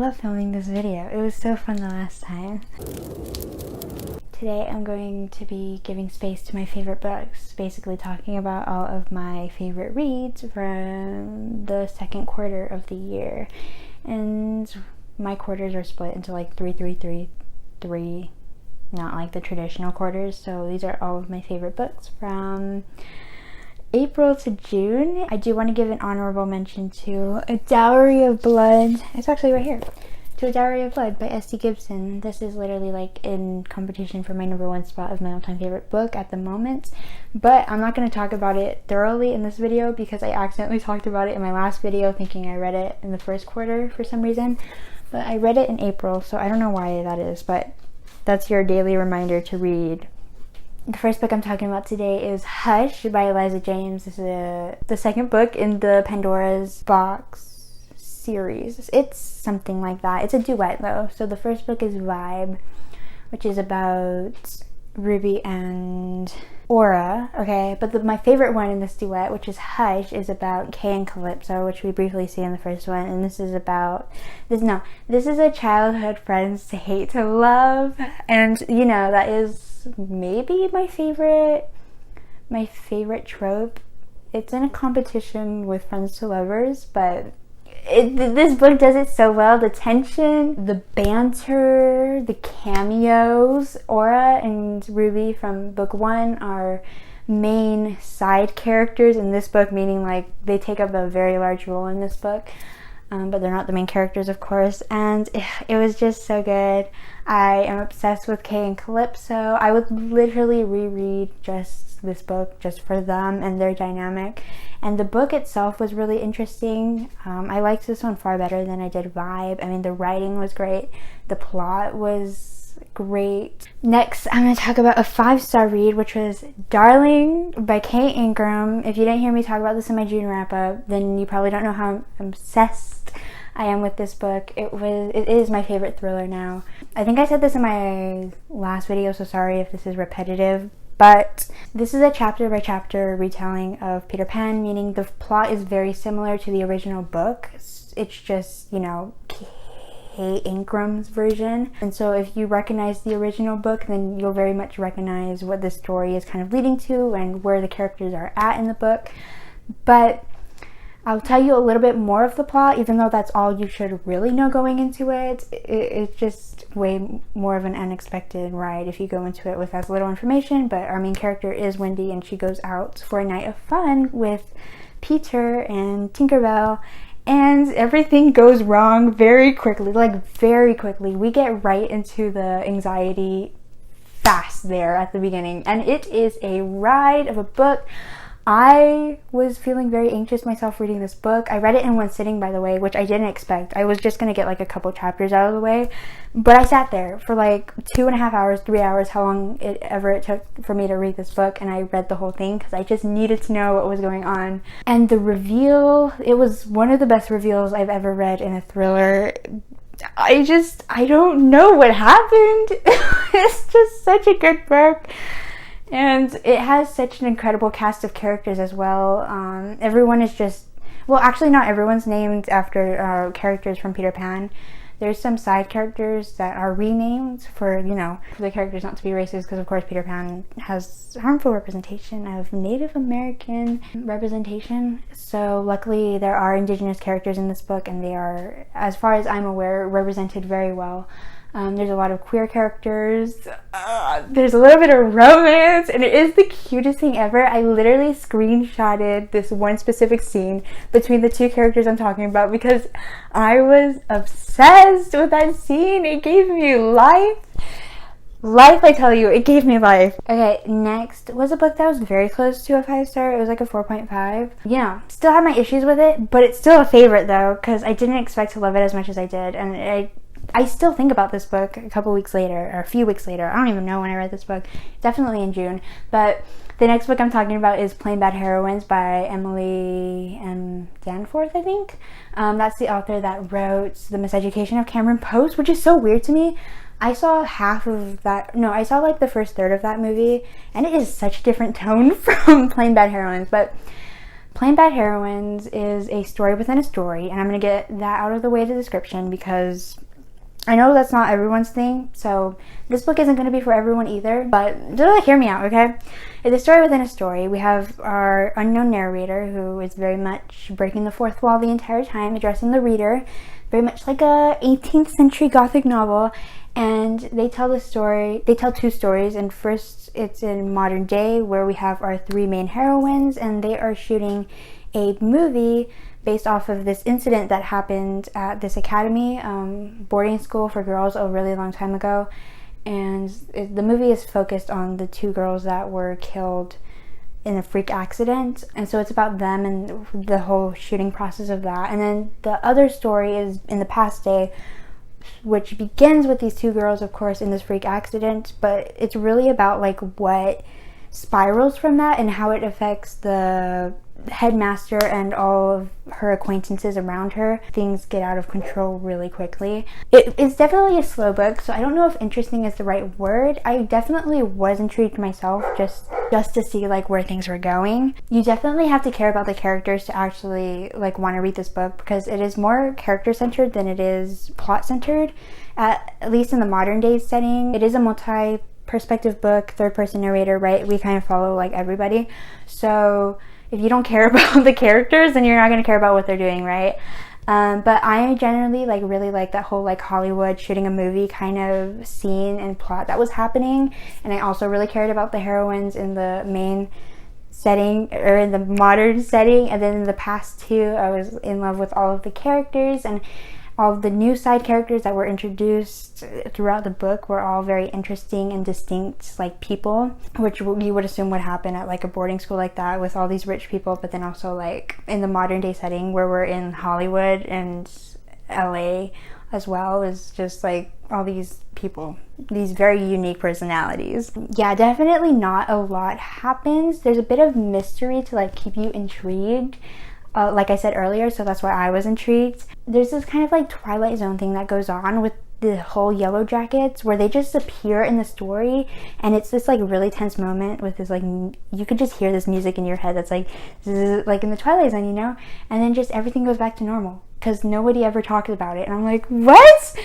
love filming this video. It was so fun the last time. Today I'm going to be giving space to my favorite books, basically talking about all of my favorite reads from the second quarter of the year. And my quarters are split into like 3, 3, 3, 3, not like the traditional quarters. So these are all of my favorite books from April to June. I do want to give an honorable mention to A Dowry of Blood. It's actually right here. To A Dowry of Blood by S.T. Gibson. This is literally like in competition for my #1 spot of my all-time favorite book at the moment. But I'm not going to talk about it thoroughly in this video because I accidentally talked about it in my last video thinking I read it in the first quarter for some reason. But I read it in April, so I don't know why that is, but that's your daily reminder to read. The first book I'm talking about today is Hush by Eliza James. This is the second book in the Pandora's Box series. It's something like that. It's a duet though. So the first book is Vibe, which is about Ruby and Aura, okay? But my favorite one in this duet, which is Hush, is about Kay and Calypso, which we briefly see in the first one. And this is about, this is a childhood friends to hate to love. And you know, that is maybe my favorite trope. It's in a competition with friends to lovers, but this book does it so well. The tension, the banter, the cameos. Aura and Ruby from book 1 are main side characters in this book, meaning like they take up a very large role in this book. But they're not the main characters, of course, and it was just so good. I am obsessed with Kay and Calypso. I would literally reread just this book just for them and their dynamic. And the book itself was really interesting. I liked this one far better than I did Vibe. I mean, the writing was great. The plot was great. Next, I'm going to talk about a 5-star read, which was Darling by Kate Ingram. If you didn't hear me talk about this in my June wrap-up, then you probably don't know how obsessed I am with this book. It is my favorite thriller now. I think I said this in my last video, so sorry if this is repetitive, but this is a chapter by chapter retelling of Peter Pan, meaning the plot is very similar to the original book. It's just, you know, Kay Ingram's version. And so if you recognize the original book, then you'll very much recognize what the story is kind of leading to and where the characters are at in the book. But I'll tell you a little bit more of the plot, even though that's all you should really know going into it. It's just way more of an unexpected ride if you go into it with as little information. But our main character is Wendy, and she goes out for a night of fun with Peter and Tinkerbell, and everything goes wrong very quickly, like very quickly. We get right into the anxiety fast there at the beginning, and it is a ride of a book. I was feeling very anxious myself reading this book. I read it in one sitting, by the way, which I didn't expect. I was just gonna get like a couple chapters out of the way, but I sat there for like 2.5 hours, 3 hours, how long it took for me to read this book, and I read the whole thing because I just needed to know what was going on. And the reveal, it was one of the best reveals I've ever read in a thriller. I don't know what happened. It's just such a good book. And it has such an incredible cast of characters as well. Everyone is just, well, actually not everyone's named after characters from Peter Pan. There's some side characters that are renamed for, you know, for the characters not to be racist, because of course Peter Pan has harmful representation of Native American representation. So luckily there are indigenous characters in this book, and they are, as far as I'm aware, represented very well. There's a lot of queer characters. There's a little bit of romance, and it is the cutest thing ever. I literally screenshotted this one specific scene between the two characters I'm talking about because I was obsessed with that scene. It gave me life. Life, I tell you, it gave me life. Okay, next was a book that was very close to a 5-star. It was like a 4.5. You know, still have my issues with it, but it's still a favorite though, because I didn't expect to love it as much as I did, and I still think about this book a couple weeks later, or a few weeks later. I don't even know when I read this book. Definitely in June. But the next book I'm talking about is Plain Bad Heroines by Emily M. Danforth, I think. That's the author that wrote The Miseducation of Cameron Post, which is so weird to me. I saw half of that. No, I saw like the first third of that movie, and it is such a different tone from Plain Bad Heroines. But Plain Bad Heroines is a story within a story, and I'm going to get that out of the way in the description because I know that's not everyone's thing, so this book isn't going to be for everyone either, but just hear me out, okay? It's a story within a story. We have our unknown narrator who is very much breaking the fourth wall the entire time, addressing the reader, very much like a 18th century Gothic novel, and they tell two stories, and first it's in modern day where we have our three main heroines, and they are shooting a movie based off of this incident that happened at this academy, boarding school for girls a really long time ago. And the movie is focused on the two girls that were killed in a freak accident. And so it's about them and the whole shooting process of that. And then the other story is in the past day, which begins with these two girls, of course, in this freak accident. But it's really about like what spirals from that and how it affects the headmaster and all of her acquaintances around her. Things get out of control really quickly. It's definitely a slow book, so I don't know if interesting is the right word. I definitely was intrigued myself just to see like where things were going. You definitely have to care about the characters to actually like want to read this book, because it is more character centered than it is plot centered, at least in the modern day setting. It is a multi-perspective book, third person narrator, right? We kind of follow like everybody, so if you don't care about the characters, then you're not going to care about what they're doing, right? But I generally like really like that whole like Hollywood shooting a movie kind of scene and plot that was happening. And I also really cared about the heroines in the main setting, or in the modern setting. And then in the past too, I was in love with all of the characters, and all of the new side characters that were introduced throughout the book were all very interesting and distinct like people, which you would assume would happen at like a boarding school like that with all these rich people. But then also like in the modern day setting where we're in Hollywood and LA as well, is just like all these people, these very unique personalities. Yeah, definitely not a lot happens. There's a bit of mystery to like keep you intrigued, like I said earlier, so that's why I was intrigued. There's this kind of like Twilight Zone thing that goes on with the whole Yellow Jackets, where they just appear in the story, and it's this like really tense moment with this like, you could just hear this music in your head that's like in the Twilight Zone, you know, and then just everything goes back to normal because nobody ever talks about it. And I'm like, what?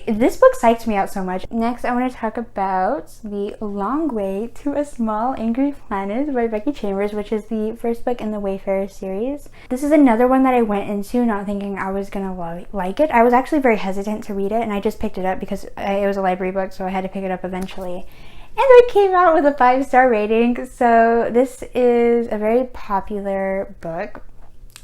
This book psyched me out so much. Next, I want to talk about The Long Way to a Small Angry Planet by Becky Chambers, which is the first book in the Wayfarer series. This is another one that I went into not thinking I was gonna like it. I was actually very hesitant to read it, and I just picked it up because it was a library book, so I had to pick it up eventually. And it came out with a 5-star rating, so this is a very popular book.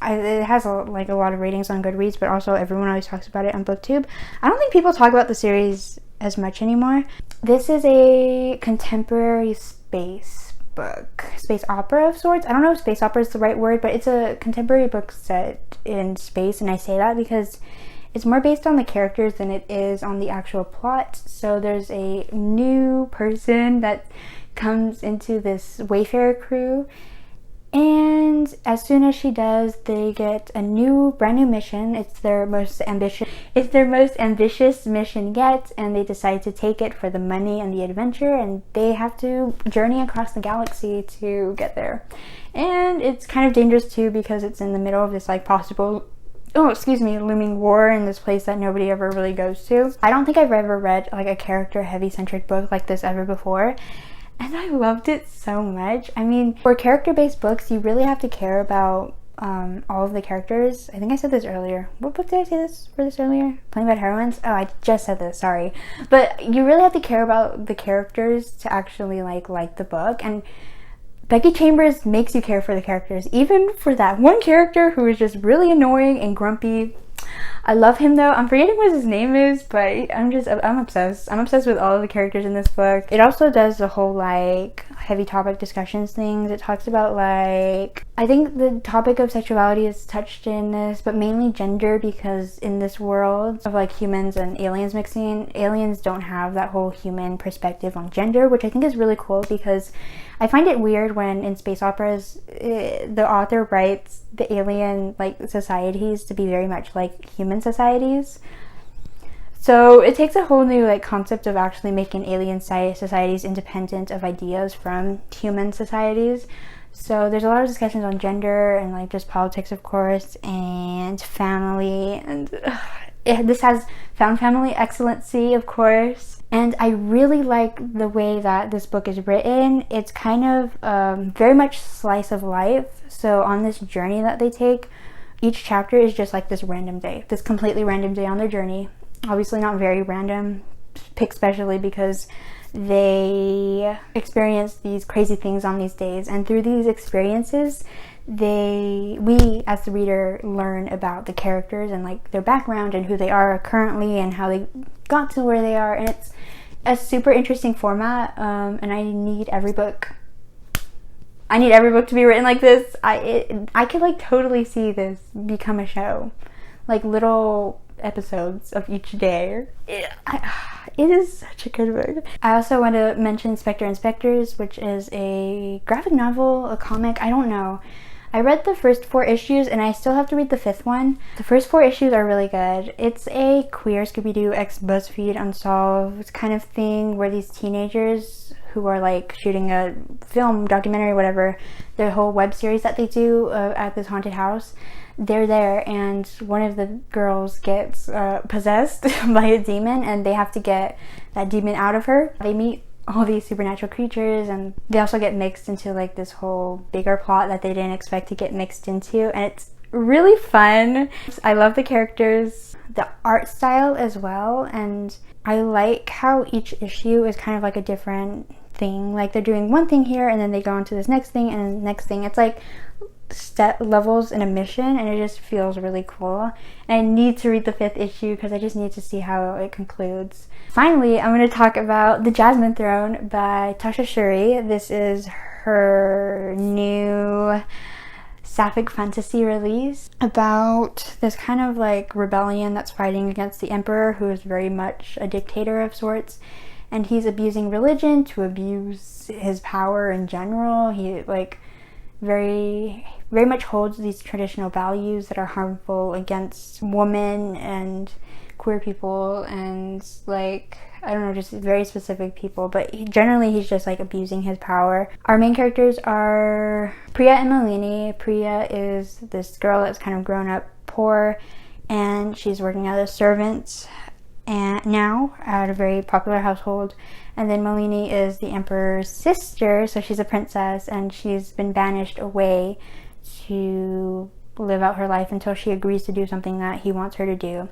It has a lot of ratings on Goodreads, but also everyone always talks about it on BookTube. I don't think people talk about the series as much anymore. This is a contemporary space book, space opera of sorts. I don't know if space opera is the right word, but it's a contemporary book set in space, and I say that because it's more based on the characters than it is on the actual plot. So there's a new person that comes into this Wayfarer crew, and as soon as she does, they get a brand new mission. It's their most ambitious mission yet, and they decide to take it for the money and the adventure, and they have to journey across the galaxy to get there. And it's kind of dangerous too, because it's in the middle of this like looming war in this place that nobody ever really goes to. I don't think I've ever read like a character heavy centric book like this ever before, and I loved it so much. I mean, for character-based books, you really have to care about all of the characters. I think I said this earlier. What book did I say this earlier? Plain Bad Heroines? Oh, I just said this, sorry. But you really have to care about the characters to actually like the book. And Becky Chambers makes you care for the characters, even for that one character who is just really annoying and grumpy. I love him though. I'm forgetting what his name is, but I'm obsessed. I'm obsessed with all of the characters in this book. It also does the whole like heavy topic discussions things. It talks about like, I think the topic of sexuality is touched in this, but mainly gender, because in this world of like humans and aliens mixing, aliens don't have that whole human perspective on gender, which I think is really cool, because I find it weird when in space operas the author writes the alien like societies to be very much like human societies. So it takes a whole new like concept of actually making alien societies independent of ideas from human societies. So there's a lot of discussions on gender and like just politics, of course, and family, and this has found family excellency, of course. And I really like the way that this book is written. It's kind of very much slice of life. So on this journey that they take, each chapter is just like this random day, this completely random day on their journey. Obviously not very random, picked specially because they experience these crazy things on these days, and through these experiences we as the reader learn about the characters and like their background and who they are currently and how they got to where they are. And it's a super interesting format, and I need every book to be written like this. I could like totally see this become a show, like little episodes of each day. It is such a good book. I also want to mention Spectre and Spectres, which is a graphic novel, a comic, I don't know. I read the first 4 issues and I still have to read the 5th one. The first 4 issues are really good. It's a queer Scooby-Doo x BuzzFeed Unsolved kind of thing where these teenagers who are like shooting a film, documentary, whatever, their whole web series that they do at this haunted house, they're there and one of the girls gets possessed by a demon and they have to get that demon out of her. They meet all these supernatural creatures and they also get mixed into like this whole bigger plot that they didn't expect to get mixed into, and it's really fun. I love the characters, the art style as well, and I like how each issue is kind of like a different thing. Like they're doing one thing here and then they go into this next thing and the next thing. It's like step levels in a mission, and it just feels really cool. And I need to read the 5th issue because I just need to see how it concludes. Finally, I'm going to talk about The Jasmine Throne by Tasha Shuri. This is her new sapphic fantasy release about this kind of like rebellion that's fighting against the emperor, who is very much a dictator of sorts, and he's abusing religion to abuse his power in general. He like very much holds these traditional values that are harmful against women and queer people and like, I don't know, just very specific people, but generally he's just like abusing his power. Our main characters are Priya and Malini. Priya is this girl that's kind of grown up poor and she's working as a servant and now at a very popular household. And then Malini is the emperor's sister, so she's a princess and she's been banished away to live out her life until she agrees to do something that he wants her to do.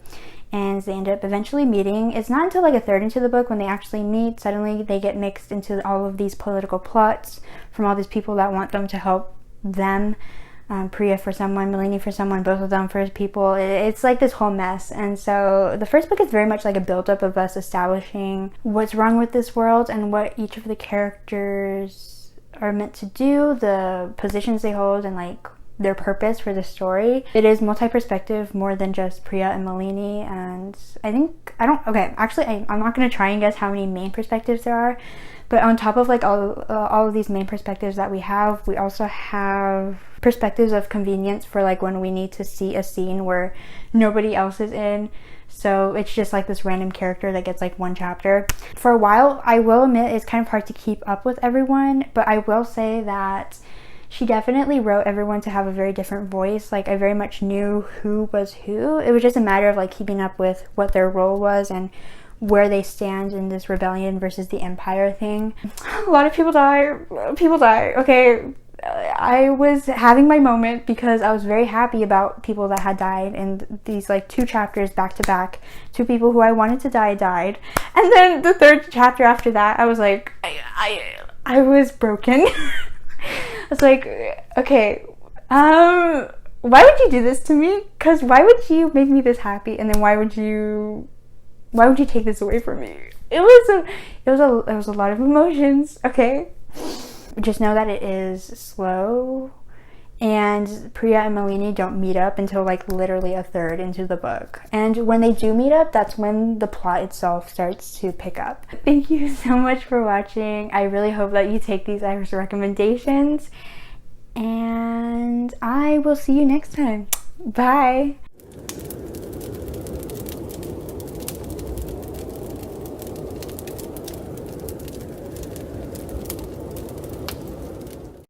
And they end up eventually meeting. It's not until like a third into the book when they actually meet. Suddenly they get mixed into all of these political plots from all these people that want them to help them. Priya for someone, Malini for someone, both of them for people. It's like this whole mess. And so the first book is very much like a build-up of us establishing what's wrong with this world and what each of the characters are meant to do, the positions they hold, and like their purpose for the story. It is multi-perspective more than just Priya and Malini, and I'm not going to try and guess how many main perspectives there are, but on top of like all of these main perspectives that we also have perspectives of convenience for like when we need to see a scene where nobody else is in. So it's just like this random character that gets like one chapter. For a while, I will admit it's kind of hard to keep up with everyone, but I will say that she definitely wrote everyone to have a very different voice. Like I very much knew who was who. It was just a matter of like keeping up with what their role was and where they stand in this rebellion versus the empire thing. A lot of people die. Okay, I was having my moment because I was very happy about people that had died in these like 2 chapters back to back. 2 people who I wanted to die died, and then the 3rd chapter after that, I was like, I was broken. I was like, okay, why would you do this to me? Because why would you make me this happy, and then why would you take this away from me? It was a lot of emotions. Okay, just know that it is slow, and Priya and Malini don't meet up until like literally a third into the book. And when they do meet up, that's when the plot itself starts to pick up. Thank you so much for watching. I really hope that you take these as recommendations, and I will see you next time. Bye.